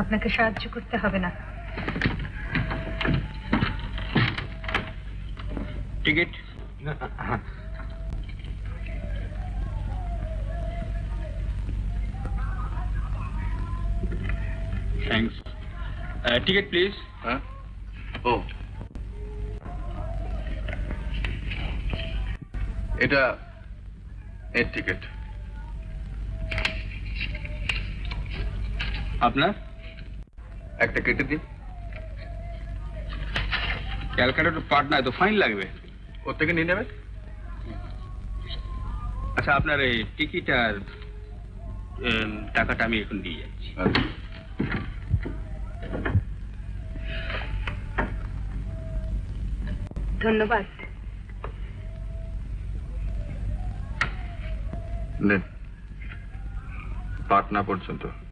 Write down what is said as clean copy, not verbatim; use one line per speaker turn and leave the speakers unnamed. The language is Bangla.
আপনাকে সাহায্য করতে হবে না।
টিকিট? থ্যাঙ্কস। Ticket please.
হ্যাঁ, ও এটা এর টিকিট।
আপনার?
একটা কেটে দিন।
ক্যালকাটা টু পাটনা, তো ফাইন লাগবে।
ওর থেকে নিয়ে নেবে।
আচ্ছা, আপনার এই টিকিট আর টাকাটা আমি এখন দিয়ে যাচ্ছি।
ধন্যবাদ।
নেন, পাটনা পর্যন্ত।